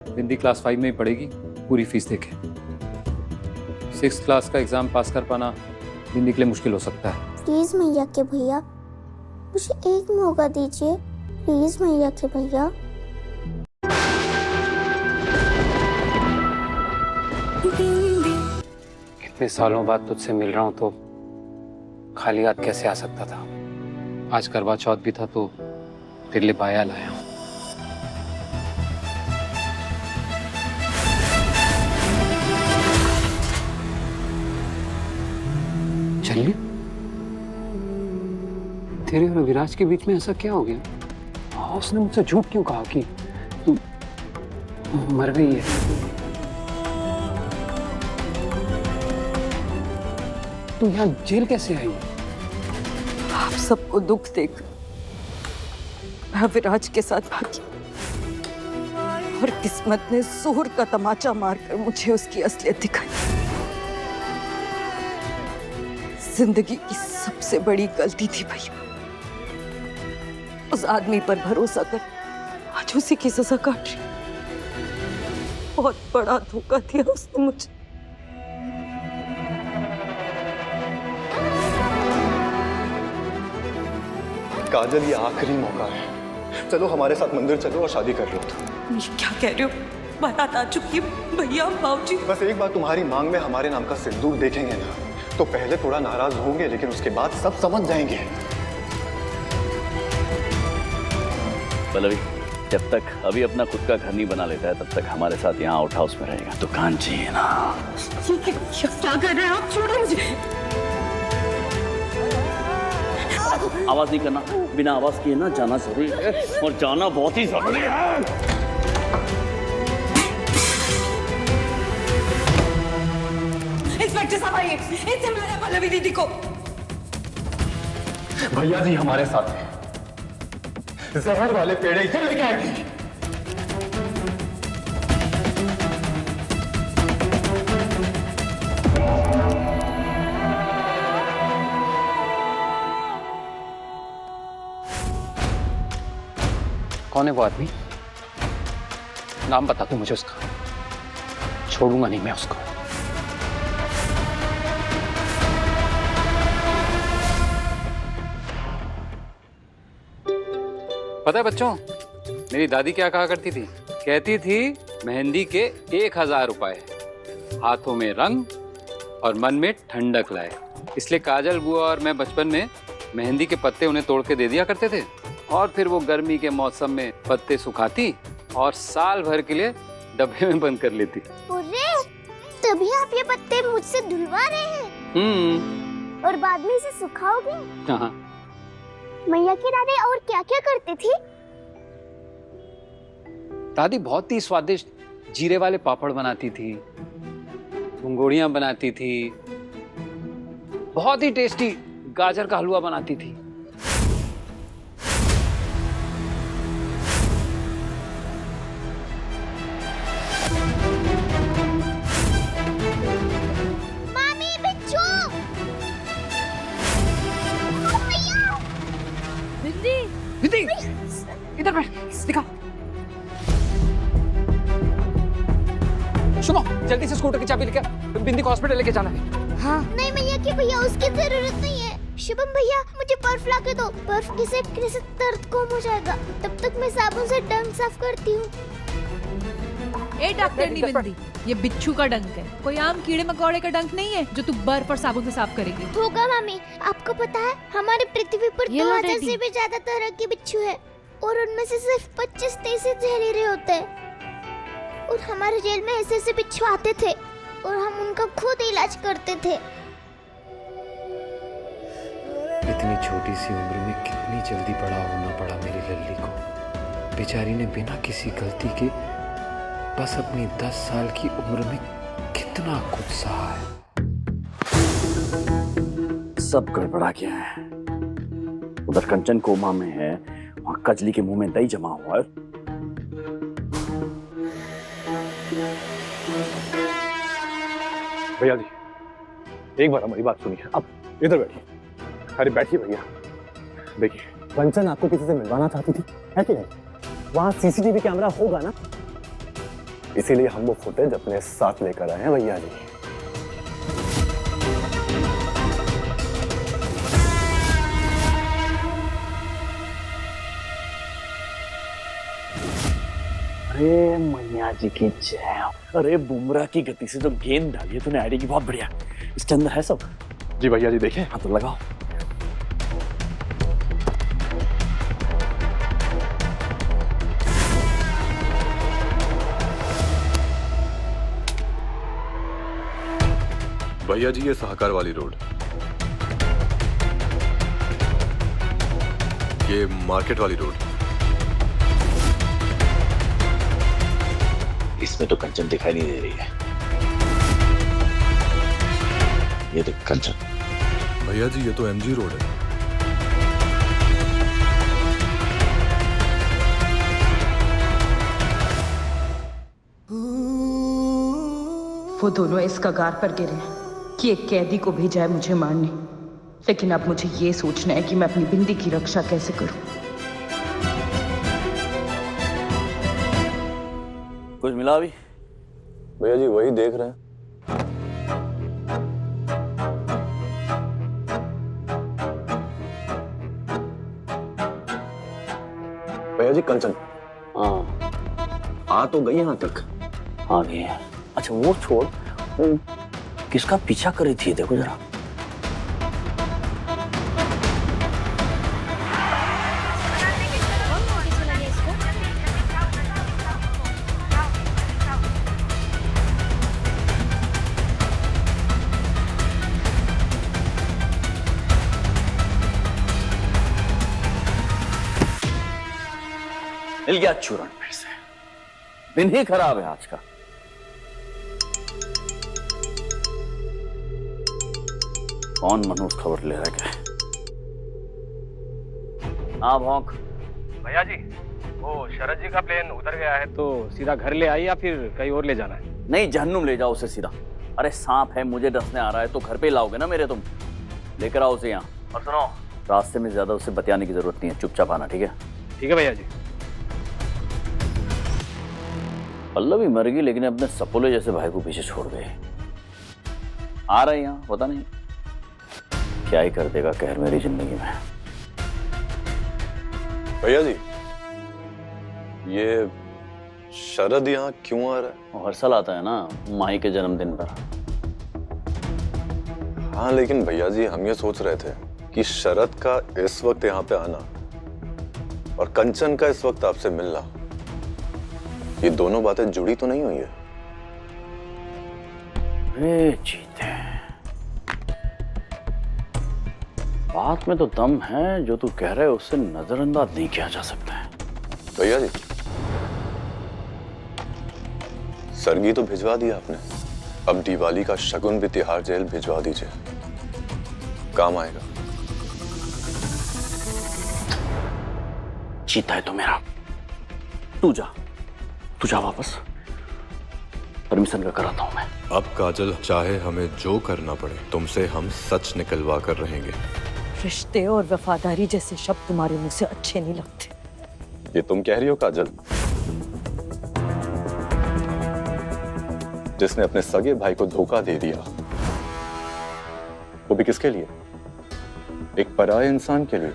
बिंदी class 5 में ही पढ़ेगी, पूरी फीस देके। 6th क्लास का एग्जाम पास कर पाना बिंदी के लिए मुश्किल हो सकता है। प्लीज मैया के भैया, मुझे एक मौका दीजिए, प्लीज मैया के भैया। इतने सालों बाद तुझसे मिल रहा हूं तो खाली हाथ कैसे आ सकता था। आज करवा चौथ भी था तो तेरे लिए पाया लाया हूं। चलिए, तेरे और विराज के बीच में ऐसा क्या हो गया? उसने मुझसे झूठ क्यों कहा कि तू मर गई है? तू यहाँ जेल कैसे आई? आप सबको दुख देकर मैं विराज के साथ भागी और किस्मत ने जोर का तमाचा मारकर मुझे उसकी असलियत दिखाई। जिंदगी की सबसे बड़ी गलती थी भैया, उस आदमी पर भरोसा कर आज उसी की सजा काट रही। बहुत बड़ा धोखा दिया उसने मुझे। काजल, ये आखिरी मौका है, चलो हमारे साथ मंदिर चलो और शादी कर लो। तुम ये क्या कह रहे हो? बारात आ चुकी है भैया, बाबूजी। बस एक बार तुम्हारी मांग में हमारे नाम का सिंदूर देखेंगे ना तो पहले थोड़ा नाराज होंगे, लेकिन उसके बाद सब समझ जाएंगे। पल्लवी, जब तक अभी अपना खुद का घर नहीं बना लेता है तब तक हमारे साथ यहाँ आउट हाउस में रहेगा। दुकान चाहिए ना? क्या कर रहे हैं आप? छोड़ो मुझे। आवाज नहीं करना, बिना आवाज किए ना जाना जरूरी है, और जाना बहुत ही जरूरी है। इंस्पेक्टर साहब आइए, इससे मारा पल्लवी दीदी को। भैया जी हमारे साथ हैं, जहर वाले पेड़े इधर लेके आएंगे। कौन है वो आदमी? नाम बता तू मुझे उसका, छोड़ूंगा नहीं मैं उसको। पता है बच्चों, मेरी दादी क्या कहा करती थी? कहती थी मेहंदी के 1000 रुपए, हाथों में रंग और मन में ठंडक लाए। इसलिए काजल बुआ और मैं बचपन में मेहंदी के पत्ते उन्हें तोड़ के दे दिया करते थे, और फिर वो गर्मी के मौसम में पत्ते सुखाती और साल भर के लिए डब्बे में बंद कर लेती। अरे, तभी आप ये पत्ते मुझसे धुलवा रहे हैं और बाद में इसे सुखाओगे? हाँ। मैया की दादी और क्या क्या करती थी? दादी बहुत ही स्वादिष्ट जीरे वाले पापड़ बनाती थी, मुंगोड़ियां बनाती थी, बहुत ही टेस्टी गाजर का हलवा बनाती थी। मामी, बिच्छू! भैया! दीदी, इधर बैठ, दिखा। सुनो, जल्दी से स्कूटर की चाबी लेकर बिंदी को हॉस्पिटल लेके जाना है। हाँ। नहीं मैया की भैया, उसकी जरूरत नहीं है। शुभम भैया, मुझे बर्फ ला के दो। बर्फ किसे किसे दर्द कम हो जाएगा। तब तक मैं साबुन से डंक साफ करती हूँ। ए डॉक्टरनी बिंदी, ये बिच्छू का डंक है, कोई आम कीड़े मकोड़े का डंक नहीं है जो तू बर्फ और साबुन से साफ करेगी। होगा मामी, आपको पता है हमारे पृथ्वी पर 2000 से भी ज्यादा तरह के बिच्छू है और उनमें से सिर्फ 25-23 जहरीले होते हैं। और हमारे जेल में ऐसे ऐसे बिच्छू आते थे और हम उनका खुद इलाज करते थे। इतनी छोटी सी उम्र में कितनी जल्दी बड़ा होना पड़ा मेरी लल्ली को। बेचारी ने बिना किसी गलती के बस अपनी 10 साल की उम्र में कितना कुछ सहा है। सब गड़बड़ा गया है। उधर कंचन कोमा में है, वहां कजली के मुंह में दही जमा हुआ है। भैया जी, एक बार हमारी बात सुनिए। अब इधर बैठिए। अरे बैठिए भैया। देखिए, कंचन आपको किसी से मिलवाना चाहती थी, है कि नहीं? वहाँ सीसीटीवी कैमरा होगा ना? इसीलिए हम वो फुटेज अपने साथ लेकर आए हैं भैया जी। अरे मैया जी की जय। अरे बुमराह की गति से जो गेंद डाली है तूने, आईडिया की बहुत बढ़िया। इसके अंदर है सब। जी भैया जी देखें। हाँ तो लगाओ। भैया जी ये सहकार वाली रोड, ये मार्केट वाली रोड। इसमें तो कंचन दिखाई नहीं दे रही है। ये देख कंचन। भैया जी ये तो एमजी रोड है। वो दोनों इस कगार पर गिरे हैं कि एक कैदी को भेजा है मुझे मारने, लेकिन अब मुझे ये सोचना है कि मैं अपनी बिंदी की रक्षा कैसे करूं। कुछ मिला अभी? भैया जी वही देख रहे हैं। भैया जी कंचन। हाँ आ तो गई यहाँ तक। हाँ गई है। अच्छा वो छोड़, वो किसका पीछा कर रही थी देखो जरा। मिल गया चूरन में से। दिन ही खराब है आज का। कौन मनोज खबर ले रहा है क्या? हाँ भौंक। भैया जी वो शरद जी का प्लेन उतर गया है, तो सीधा घर ले आई या फिर कहीं और ले जाना है? नहीं जहन्नुम ले जाओ उसे सीधा। अरे सांप है, मुझे डसने आ रहा है तो घर पे लाओगे ना मेरे तुम। लेकर आओ उसे यहाँ। और सुनो, रास्ते में ज्यादा उसे बतियाने की जरूरत नहीं है, चुपचाप आना ठीक है? ठीक है भैया जी। पल्लवी मर गई लेकिन अपने सपोले जैसे भाई को पीछे छोड़ गए। आ रहे यहाँ पता नहीं क्या ही कर देगा कहर मेरी जिंदगी में। भैया जी ये शरद यहाँ क्यों आ रहा है? वो हर साल आता है ना माही के जन्मदिन पर। हाँ लेकिन भैया जी हम ये सोच रहे थे कि शरद का इस वक्त यहाँ पे आना और कंचन का इस वक्त आपसे मिलना, ये दोनों बातें जुड़ी तो नहीं हुई है? अरे जीते, बात में तो दम है। जो तू कह रहे है उससे नजरअंदाज नहीं किया जा सकता है। भैया जी सरगी तो भिजवा दिया आपने, अब दिवाली का शगुन भी तिहाड़ जेल भिजवा दीजिए, काम आएगा। जीता है तो मेरा। तू जा वापस, परमिशन का कराता हूं मैं। अब काजल चाहे हमें जो करना पड़े तुमसे हम सच निकलवा कर रहेंगे। रिश्ते और वफादारी जैसे शब्द तुम्हारे मुंह से अच्छे नहीं लगते। ये तुम कह रही हो काजल, जिसने अपने सगे भाई को धोखा दे दिया, वो भी किसके लिए? एक पराये इंसान के लिए।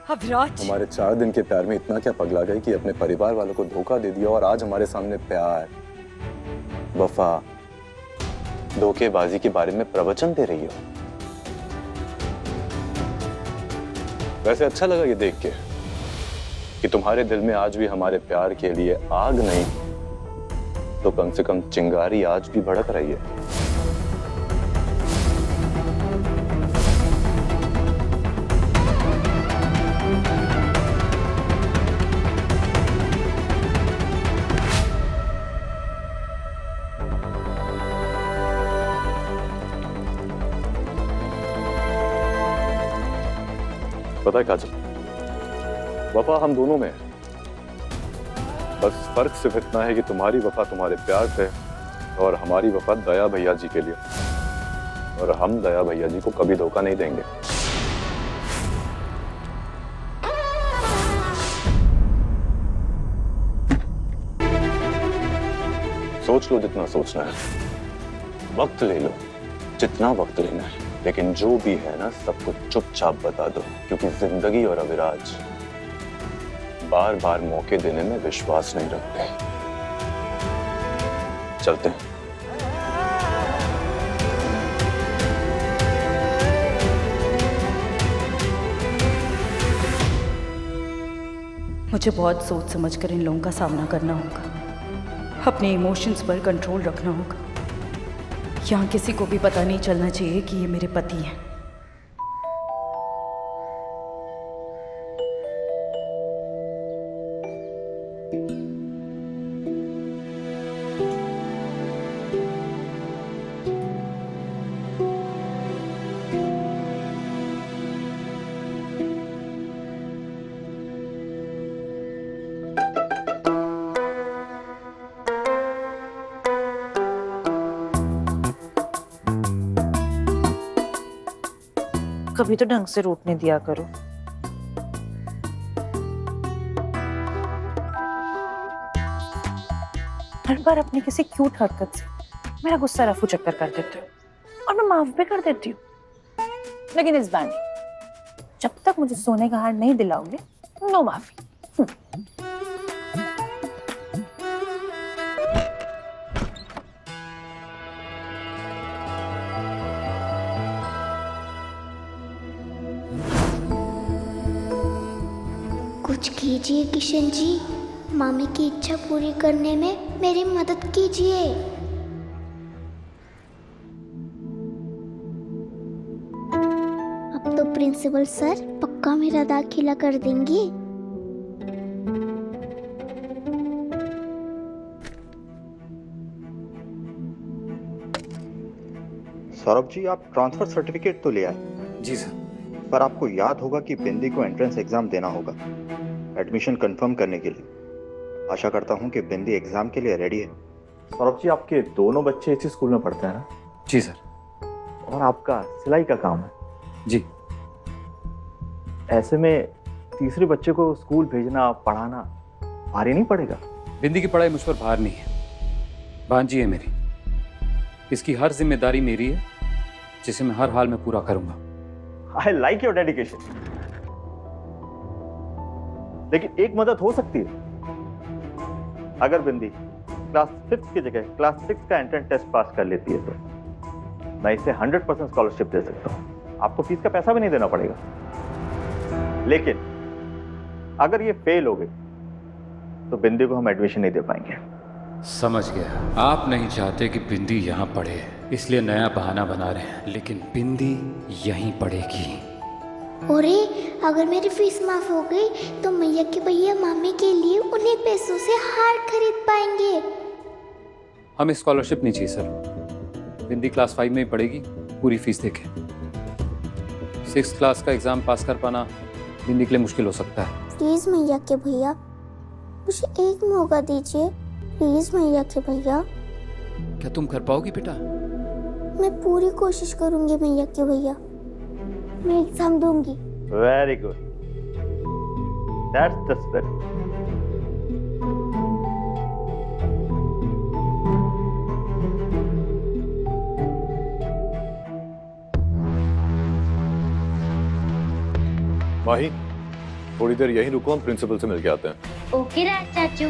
अभिराज, हमारे 4 दिन के प्यार में इतना क्या पगला गई कि अपने परिवार वालों को धोखा दे दिया, और आज हमारे सामने प्यार, वफा, धोखेबाजी के बारे में प्रवचन दे रही हो। वैसे अच्छा लगा ये देख के कि तुम्हारे दिल में आज भी हमारे प्यार के लिए आग नहीं तो कम से कम चिंगारी आज भी भड़क रही है। पता है काजल, वफा हम दोनों में है, बस फर्क सिर्फ इतना है कि तुम्हारी वफा तुम्हारे प्यार पे और हमारी वफा दया भैया जी के लिए, और हम दया भैया जी को कभी धोखा नहीं देंगे। सोच लो जितना सोचना है, वक्त ले लो जितना वक्त लेना है, लेकिन जो भी है ना सब कुछ चुपचाप बता दो, क्योंकि जिंदगी और अविराज बार बार मौके देने में विश्वास नहीं रखते। चलते हैं। मुझे बहुत सोच समझ कर इन लोगों का सामना करना होगा, अपने इमोशंस पर कंट्रोल रखना होगा। यहाँ किसी को भी पता नहीं चलना चाहिए कि ये मेरे पति हैं। कभी तो ढंग से रोकने दिया करो। हर बार अपनी किसी क्यूट हरकत से मेरा गुस्सा रफू चक्कर कर देते हो और मैं माफ भी कर देती हूँ, लेकिन इस बार नहीं। जब तक मुझे सोने का हार नहीं दिलाओगे, नो माफी। कुछ कीजिए किशन जी, मामी की इच्छा पूरी करने में मेरी मदद कीजिए। अब तो प्रिंसिपल सर पक्का मेरा दाखिला कर देंगे। सौरभ जी, आप ट्रांसफर सर्टिफिकेट तो ले आए? जी सर। पर आपको याद होगा कि बिंदी को एंट्रेंस एग्जाम देना होगा एडमिशन कंफर्म करने के लिए। आशा करता हूं कि बिंदी एग्जाम के लिए रेडी है। सौरभ जी, आपके दोनों बच्चे इसी स्कूल में पढ़ते हैं ना? जी सर। और आपका सिलाई का काम है? जी। ऐसे में तीसरे बच्चे को स्कूल भेजना पढ़ाना भारी नहीं पड़ेगा? बिंदी की पढ़ाई मुझ पर भार नहीं है, भांजी है मेरी। इसकी हर जिम्मेदारी मेरी है, जिसे मैं हर हाल में पूरा करूंगा। I like your dedication. लेकिन एक मदद हो सकती है। अगर बिंदी क्लास 5 की जगह क्लास 6 का एंट्रेंस टेस्ट पास कर लेती है तो मैं इसे 100% स्कॉलरशिप दे सकता हूं। आपको फीस का पैसा भी नहीं देना पड़ेगा। लेकिन अगर ये फेल हो गई तो बिंदी को हम एडमिशन नहीं दे पाएंगे। समझ गया। आप नहीं चाहते कि बिंदी यहाँ पढ़े, इसलिए नया बहाना बना रहे हैं, लेकिन बिंदी यहीं पढ़ेगी। अरे अगर मेरी फीस माफ हो गई तो मैया के भैया मामी के लिए उन्हीं पैसों से हार खरीद पाएंगे। हमें स्कॉलरशिप नहीं चाहिए सर। बिंदी क्लास 5 में ही पढ़ेगी, पूरी फीस देके। 6th क्लास का एग्जाम पास कर पाना बिंदी के लिए मुश्किल हो सकता है। प्लीज मैया के भैया, मुझे एक मौका दीजिए। प्लीज मैया के भैया। क्या तुम कर पाओगी बेटा? मैं पूरी कोशिश करूंगी मैया के भैया, मैं एग्जाम दूंगी। Very good, that's the spirit. Mahi, थोड़ी देर यहीं रुको, हम प्रिंसिपल से मिल के आते हैं। ओके राज चाचू।